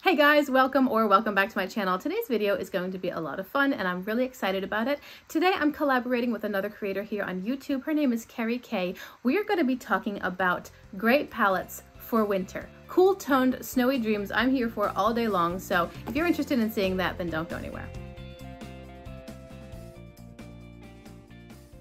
Hey guys, welcome back to my channel. Today's video is going to be a lot of fun and I'm really excited about it. Today I'm collaborating with another creator here on YouTube. Her name is Kerry. We are going to be talking about great palettes for winter. Cool toned snowy dreams I'm here for all day long, so if you're interested in seeing that, then don't go anywhere.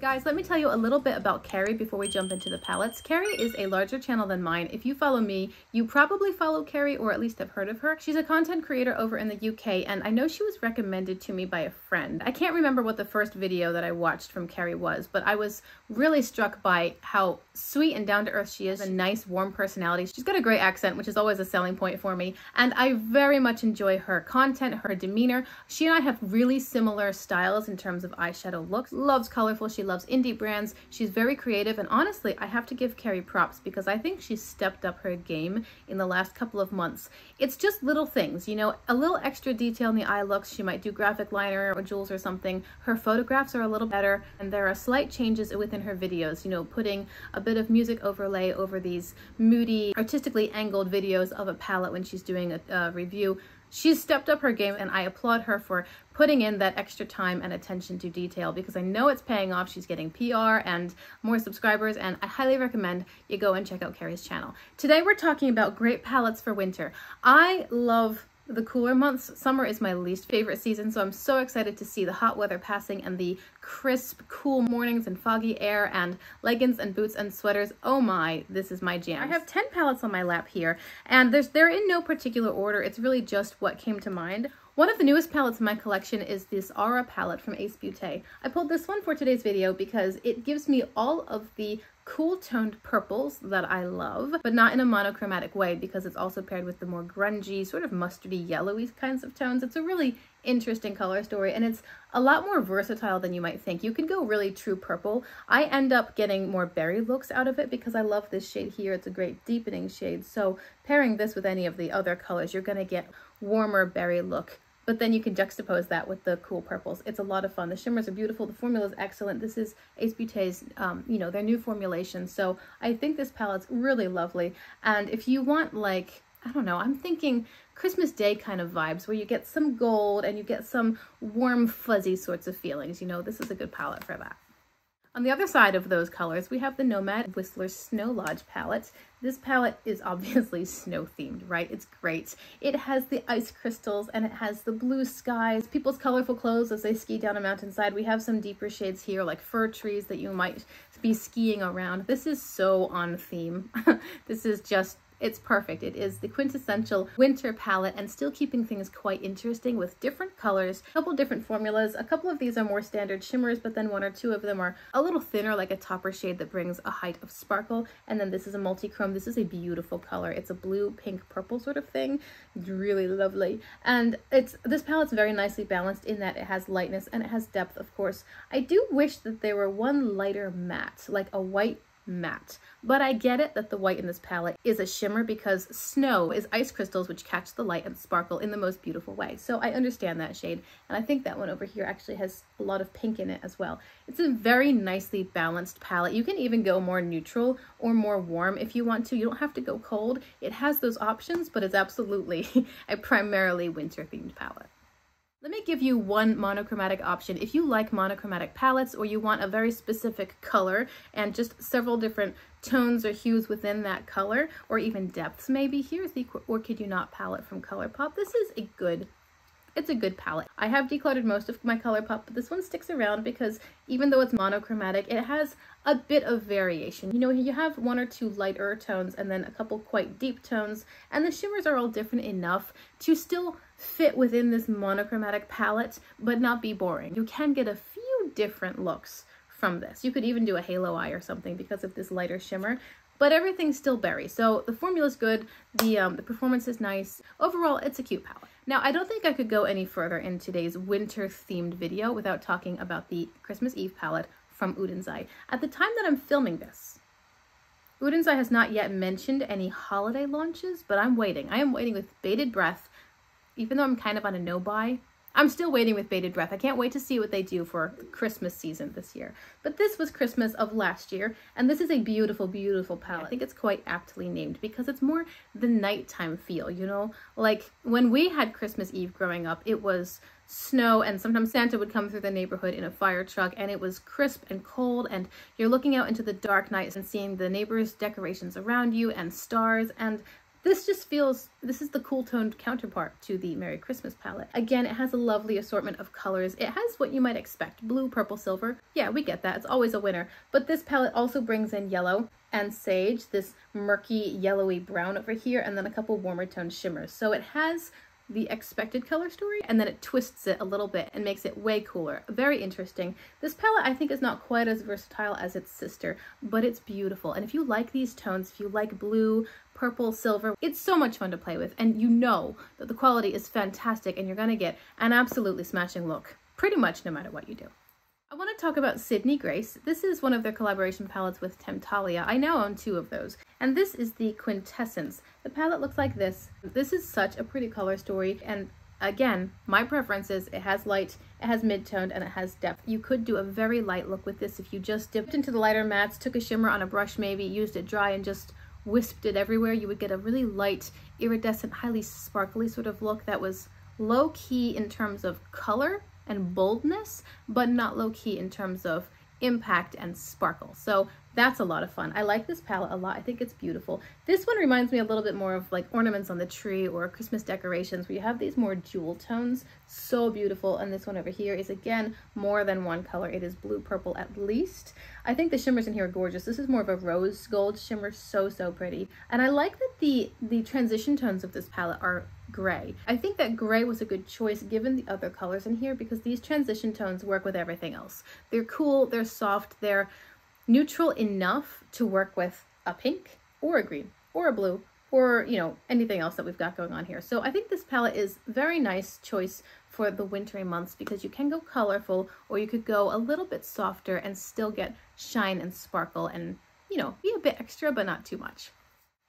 Guys, let me tell you a little bit about Kerry before we jump into the palettes. Kerry is a larger channel than mine. If you follow me, you probably follow Kerry or at least have heard of her. She's a content creator over in the UK and I know she was recommended to me by a friend. I can't remember what the first video that I watched from Kerry was, but I was really struck by how sweet and down-to-earth she is, a nice, warm personality. She's got a great accent, which is always a selling point for me, and I very much enjoy her content, her demeanor. She and I have really similar styles in terms of eyeshadow looks. Loves colorful, she loves indie brands. She's very creative, and honestly, I have to give Kerry props because I think she's stepped up her game in the last couple of months. It's just little things, you know, a little extra detail in the eye looks. She might do graphic liner or jewels or something. Her photographs are a little better, and there are slight changes within her videos, you know, putting a bit of music overlay over these moody, artistically angled videos of a palette when she's doing a review. She's stepped up her game and I applaud her for putting in that extra time and attention to detail because I know it's paying off. She's getting PR and more subscribers, and I highly recommend you go and check out Kerry's channel. Today we're talking about great palettes for winter. I love the cooler months. Summer is my least favorite season, so I'm so excited to see the hot weather passing and the crisp, cool mornings and foggy air and leggings and boots and sweaters. Oh my, this is my jam. I have 10 palettes on my lap here, and they're in no particular order. It's really just what came to mind. One of the newest palettes in my collection is this Aura palette from Ace Beauté. I pulled this one for today's video because it gives me all of the cool toned purples that I love, but not in a monochromatic way because it's also paired with the more grungy, sort of mustardy, yellowy kinds of tones. It's a really interesting color story and it's a lot more versatile than you might think. You can go really true purple. I end up getting more berry looks out of it because I love this shade here. It's a great deepening shade. So pairing this with any of the other colors, you're gonna get warmer berry look. But then you can juxtapose that with the cool purples. It's a lot of fun. The shimmers are beautiful. The formula is excellent. This is Ace Beauté's, you know, their new formulation. So I think this palette's really lovely. And if you want, like, I don't know, I'm thinking Christmas Day kind of vibes where you get some gold and you get some warm, fuzzy sorts of feelings. You know, this is a good palette for that. On the other side of those colors, we have the Nomad Whistler Snow Lodge palette. This palette is obviously snow themed, right? It's great. It has the ice crystals and it has the blue skies, people's colorful clothes as they ski down a mountainside. We have some deeper shades here like fir trees that you might be skiing around. This is so on theme. This is just, it's perfect. It is the quintessential winter palette and still keeping things quite interesting with different colors, a couple different formulas. A couple of these are more standard shimmers, but then one or two of them are a little thinner, like a topper shade that brings a height of sparkle. And then this is a multi-chrome. This is a beautiful color. It's a blue, pink, purple sort of thing. It's really lovely. And this palette's very nicely balanced in that it has lightness and it has depth, of course. I do wish that there were one lighter matte, like a white matte, but I get it that the white in this palette is a shimmer because snow is ice crystals which catch the light and sparkle in the most beautiful way. So I understand that shade, and I think that one over here actually has a lot of pink in it as well. It's a very nicely balanced palette. You can even go more neutral or more warm if you want to. You don't have to go cold. It has those options, but it's absolutely a primarily winter themed palette. Let me give you one monochromatic option. If you like monochromatic palettes or you want a very specific color and just several different tones or hues within that color, or even depths maybe, here's the Or Kid You Not palette from Colourpop. This is it's a good palette. I have decluttered most of my Colourpop, but this one sticks around because even though it's monochromatic, it has a bit of variation. You know, you have one or two lighter tones and then a couple quite deep tones, and the shimmers are all different enough to still fit within this monochromatic palette, but not be boring. You can get a few different looks from this. You could even do a halo eye or something because of this lighter shimmer, but everything's still berry. So the formula's good, the performance is nice. Overall, it's a cute palette. Now, I don't think I could go any further in today's winter-themed video without talking about the Christmas Eve palette from Oden. At the time that I'm filming this, Oden has not yet mentioned any holiday launches, but I'm waiting. I am waiting with bated breath, even though I'm kind of on a no-buy. I'm still waiting with bated breath. I can't wait to see what they do for Christmas season this year. But this was Christmas of last year, and this is a beautiful, beautiful palette. I think it's quite aptly named because it's more the nighttime feel, you know? Like when we had Christmas Eve growing up, it was snow and sometimes Santa would come through the neighborhood in a fire truck, and it was crisp and cold, and you're looking out into the dark night and seeing the neighbors' decorations around you and stars, and this just feels, this is the cool toned counterpart to the Merry Christmas palette. Again, it has a lovely assortment of colors. It has what you might expect, blue, purple, silver. Yeah, we get that. It's always a winner. But this palette also brings in yellow and sage, this murky yellowy brown over here, and then a couple warmer toned shimmers. So it has the expected color story, and then it twists it a little bit and makes it way cooler. Very interesting. This palette I think is not quite as versatile as its sister, but it's beautiful. And if you like these tones, if you like blue, purple, silver, it's so much fun to play with, and you know that the quality is fantastic and you're gonna get an absolutely smashing look pretty much no matter what you do. I want to talk about Sydney Grace. This is one of their collaboration palettes with Temptalia. I now own 2 of those, and this is the Quintessence. The palette looks like this. This is such a pretty color story, and again, my preference is it has light, it has mid-toned, and it has depth. You could do a very light look with this if you just dipped into the lighter mattes, took a shimmer on a brush maybe, used it dry, and just wisped it everywhere. You would get a really light, iridescent, highly sparkly sort of look that was low-key in terms of color and boldness, but not low-key in terms of impact and sparkle. So that's a lot of fun. I like this palette a lot. I think it's beautiful. This one reminds me a little bit more of like ornaments on the tree or Christmas decorations where you have these more jewel tones. So beautiful. And this one over here is again more than one color. It is blue purple at least. I think the shimmers in here are gorgeous. This is more of a rose gold shimmer. So pretty. And I like that the transition tones of this palette are gray. I think that gray was a good choice given the other colors in here because these transition tones work with everything else. They're cool, they're soft, they're neutral enough to work with a pink or a green or a blue or, you know, anything else that we've got going on here. So I think this palette is a very nice choice for the wintry months because you can go colorful or you could go a little bit softer and still get shine and sparkle and, you know, be a bit extra but not too much.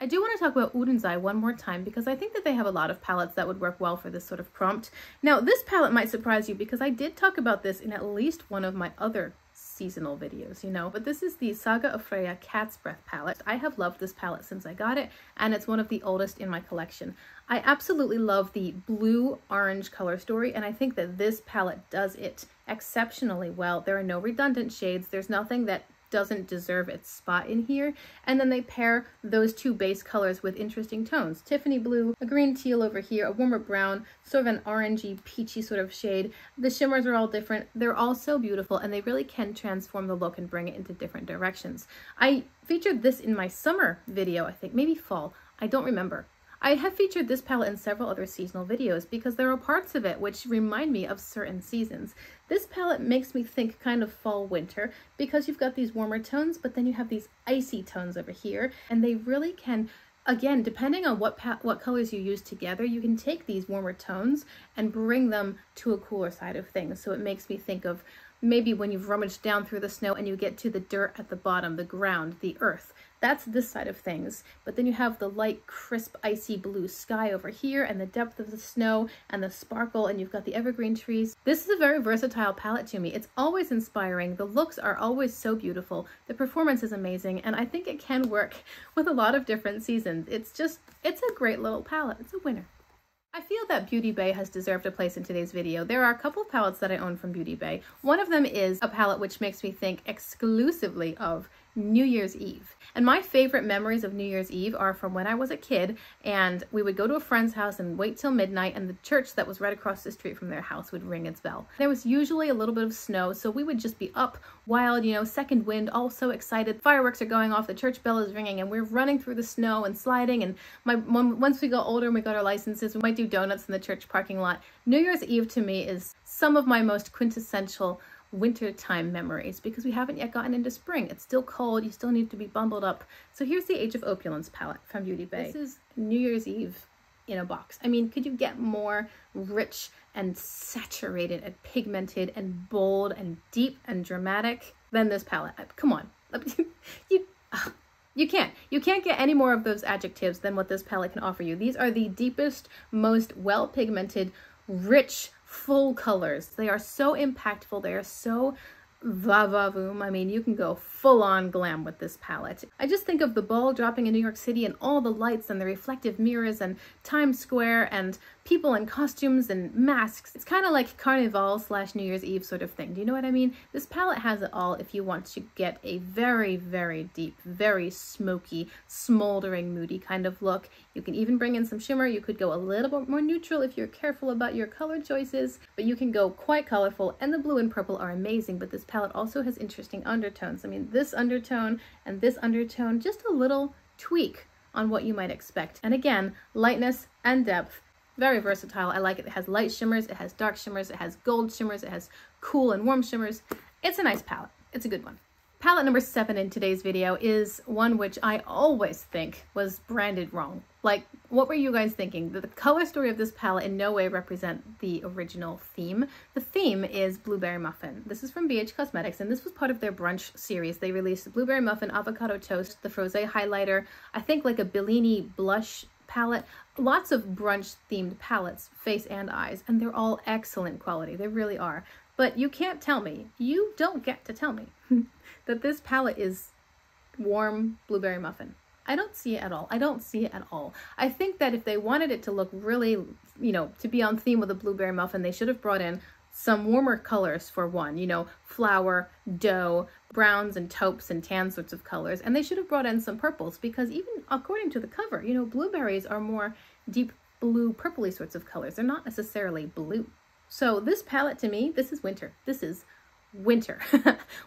I do want to talk about Oden's Eye one more time because I think that they have a lot of palettes that would work well for this sort of prompt. Now, this palette might surprise you because I did talk about this in at least one of my other seasonal videos, you know, but this is the Saga of Freya Cat's Breath palette. I have loved this palette since I got it, and it's one of the oldest in my collection. I absolutely love the blue-orange color story, and I think that this palette does it exceptionally well. There are no redundant shades. There's nothing that doesn't deserve its spot in here, and then they pair those 2 base colors with interesting tones. Tiffany blue, a green teal over here, a warmer brown, sort of an orangey peachy sort of shade. The shimmers are all different. They're all so beautiful, and they really can transform the look and bring it into different directions. I featured this in my summer video, I think, maybe fall, I don't remember. I have featured this palette in several other seasonal videos because there are parts of it which remind me of certain seasons. This palette makes me think kind of fall-winter because you've got these warmer tones, but then you have these icy tones over here, and they really can, again, depending on what colors you use together, you can take these warmer tones and bring them to a cooler side of things. So it makes me think of maybe when you've rummaged down through the snow and you get to the dirt at the bottom, the ground, the earth. That's this side of things. But then you have the light, crisp, icy blue sky over here and the depth of the snow and the sparkle, and you've got the evergreen trees. This is a very versatile palette to me. It's always inspiring. The looks are always so beautiful. The performance is amazing, and I think it can work with a lot of different seasons. It's a great little palette. It's a winner. I feel that Beauty Bay has deserved a place in today's video. There are a couple of palettes that I own from Beauty Bay. One of them is a palette which makes me think exclusively of New Year's Eve. And my favorite memories of New Year's Eve are from when I was a kid and we would go to a friend's house and wait till midnight, and the church that was right across the street from their house would ring its bell. There was usually a little bit of snow, so we would just be up wild, you know, second wind, all so excited. Fireworks are going off, the church bell is ringing, and we're running through the snow and sliding. And once we got older and we got our licenses, we might do donuts in the church parking lot. New Year's Eve to me is some of my most quintessential wintertime memories because we haven't yet gotten into spring. It's still cold, you still need to be bundled up. So here's the Age of Opulence palette from Beauty Bay. This is New Year's Eve in a box. I mean, could you get more rich and saturated and pigmented and bold and deep and dramatic than this palette? Come on. You can't get any more of those adjectives than what this palette can offer you. These are the deepest, most well-pigmented, rich, full colors. They are so impactful. They are so va-va-voom. I mean, you can go full-on glam with this palette. I just think of the ball dropping in New York City and all the lights and the reflective mirrors and Times Square and people in costumes and masks. It's kind of like Carnival / New Year's Eve sort of thing. Do you know what I mean? This palette has it all if you want to get a very, very deep, very smoky, smoldering, moody kind of look. You can even bring in some shimmer. You could go a little bit more neutral if you're careful about your color choices, but you can go quite colorful, and the blue and purple are amazing, but this palette also has interesting undertones. I mean, this undertone and this undertone, just a little tweak on what you might expect. And again, lightness and depth, very versatile. I like it. It has light shimmers, it has dark shimmers, it has gold shimmers, it has cool and warm shimmers. It's a nice palette. It's a good one. Palette number 7 in today's video is one which I always think was branded wrong. Like, what were you guys thinking? The color story of this palette in no way represent the original theme. The theme is Blueberry Muffin. This is from BH Cosmetics, and this was part of their brunch series. They released the Blueberry Muffin, Avocado Toast, the Frosé Highlighter, I think like a Bellini blush palette. Lots of brunch themed palettes, face and eyes, and they're all excellent quality. They really are. But you can't tell me, you don't get to tell me that this palette is warm Blueberry Muffin. I don't see it at all. I don't see it at all. I think that if they wanted it to look really, you know, to be on theme with a Blueberry Muffin, they should have brought in some warmer colors for one, you know, flour, dough, browns and taupes and tan sorts of colors. And they should have brought in some purples, because even according to the cover, you know, blueberries are more deep blue, purpley sorts of colors. They're not necessarily blue. So this palette, to me, this is winter. This is winter.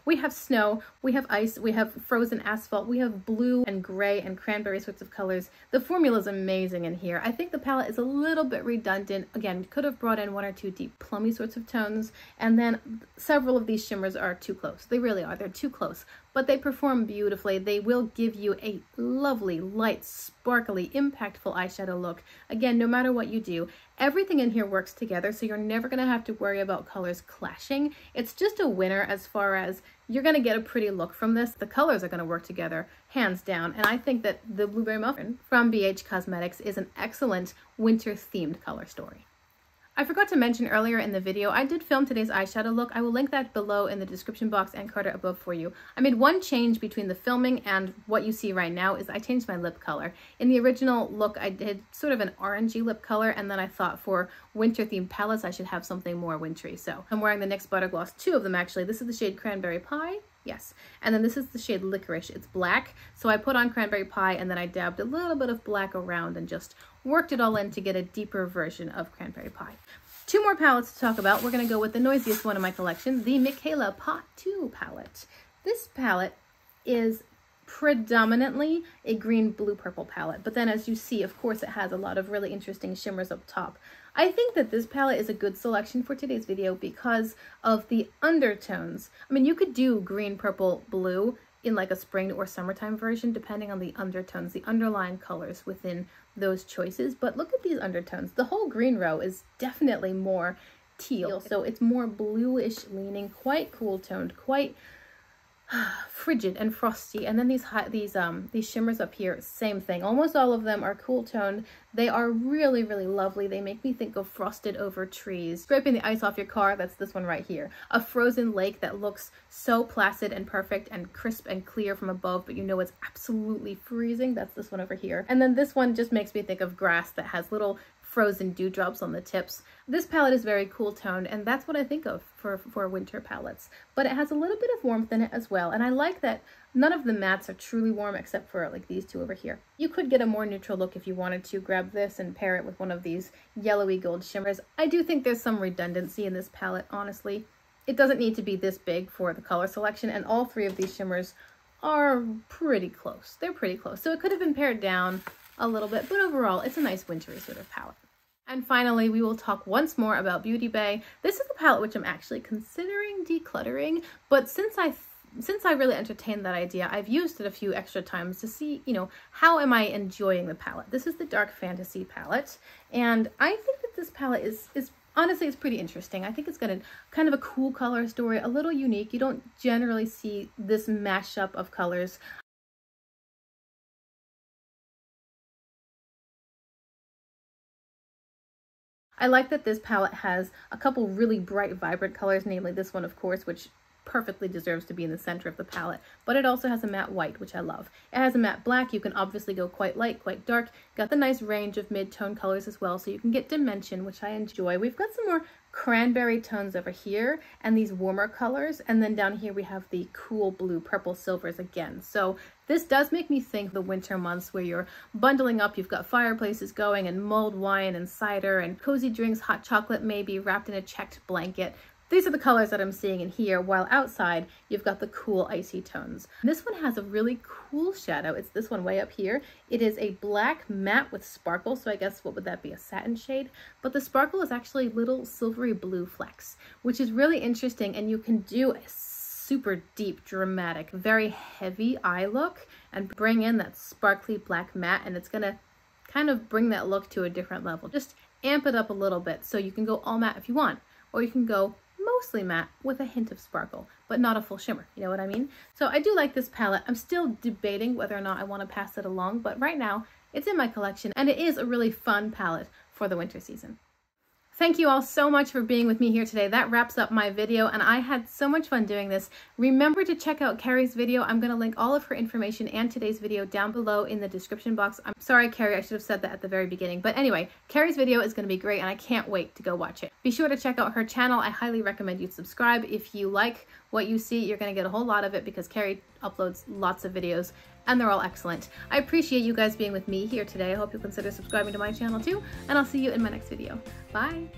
We have snow, we have ice, we have frozen asphalt, we have blue and gray and cranberry sorts of colors. The formula is amazing in here. I think the palette is a little bit redundant. Again, could have brought in 1 or 2 deep plummy sorts of tones, and then several of these shimmers are too close. They really are. They're too close, but they perform beautifully. They will give you a lovely, light, sparkly, impactful eyeshadow look. Again, no matter what you do, everything in here works together, so you're never going to have to worry about colors clashing. It's just a winner as far as you're going to get a pretty look from this. The colors are going to work together, hands down, and I think that the Blueberry Muffin from BH Cosmetics is an excellent winter-themed color story. I forgot to mention earlier in the video, I did film today's eyeshadow look. I will link that below in the description box and card above for you. I made one change between the filming and what you see right now is I changed my lip color. In the original look, I did sort of an orangey lip color, and then I thought for winter themed palettes, I should have something more wintry. So I'm wearing the NYX Butter Gloss, 2 of them actually. This is the shade Cranberry Pie. Yes. And then this is the shade Licorice. It's black. So I put on Cranberry Pie, and then I dabbed a little bit of black around and just worked it all in to get a deeper version of Cranberry Pie. 2 more palettes to talk about. We're going to go with the noisiest one in my collection, the Michaela Pot 2 palette. This palette is predominantly a green, blue, purple palette. But then as you see, of course, it has a lot of really interesting shimmers up top. I think that this palette is a good selection for today's video because of the undertones. I mean, you could do green, purple, blue in like a spring or summertime version, depending on the undertones, the underlying colors within those choices. But look at these undertones. The whole green row is definitely more teal, so it's more bluish leaning, quite cool toned, quite frigid and frosty. And then these shimmers up here, same thing. Almost all of them are cool toned. They are really, really lovely. They make me think of frosted over trees. Scraping the ice off your car, that's this one right here. A frozen lake that looks so placid and perfect and crisp and clear from above, but you know it's absolutely freezing. That's this one over here. And then this one just makes me think of grass that has little frozen dewdrops on the tips. This palette is very cool toned, and that's what I think of for winter palettes. But it has a little bit of warmth in it as well, and I like that none of the mattes are truly warm except for like these 2 over here. You could get a more neutral look if you wanted to. Grab this and pair it with one of these yellowy gold shimmers. I do think there's some redundancy in this palette, honestly. It doesn't need to be this big for the color selection, and all 3 of these shimmers are pretty close. They're pretty close. So it could have been pared down a little bit, but overall, it's a nice wintry sort of palette. And finally, we will talk once more about Beauty Bay. This is the palette which I'm actually considering decluttering, but since I really entertained that idea, I've used it a few extra times to see, you know, how am I enjoying the palette. This is the Dark Fantasy palette, and I think that this palette is honestly, it's pretty interesting. I think it's got a kind of a cool color story, a little unique. You don't generally see this mashup of colors. I like that this palette has a couple really bright, vibrant colors, namely this one, of course, which perfectly deserves to be in the center of the palette, but it also has a matte white, which I love. It has a matte black. You can obviously go quite light, quite dark. Got the nice range of mid-tone colors as well, so you can get dimension, which I enjoy. We've got some more cranberry tones over here and these warmer colors, and then down here we have the cool blue, purple silvers again. So this does make me think the winter months where you're bundling up, you've got fireplaces going and mulled wine and cider and cozy drinks, hot chocolate maybe wrapped in a checked blanket. These are the colors that I'm seeing in here, while outside you've got the cool icy tones. This one has a really cool shadow. It's this one way up here. It is a black matte with sparkle, so I guess what would that be, a satin shade? But the sparkle is actually little silvery blue flecks, which is really interesting, and you can do a super deep, dramatic, very heavy eye look and bring in that sparkly black matte, and it's gonna kind of bring that look to a different level. Just amp it up a little bit, so you can go all matte if you want, or you can go mostly matte with a hint of sparkle, but not a full shimmer. You know what I mean? So I do like this palette. I'm still debating whether or not I want to pass it along, but right now it's in my collection, and it is a really fun palette for the winter season. Thank you all so much for being with me here today. That wraps up my video, and I had so much fun doing this. Remember to check out Kerry's video. I'm going to link all of her information and today's video down below in the description box. I'm sorry, Kerry, I should have said that at the very beginning. But anyway, Kerry's video is going to be great, and I can't wait to go watch it. Be sure to check out her channel. I highly recommend you subscribe. If you like what you see, you're going to get a whole lot of it because Kerry uploads lots of videos, and they're all excellent. I appreciate you guys being with me here today. I hope you'll consider subscribing to my channel too, and I'll see you in my next video. Bye!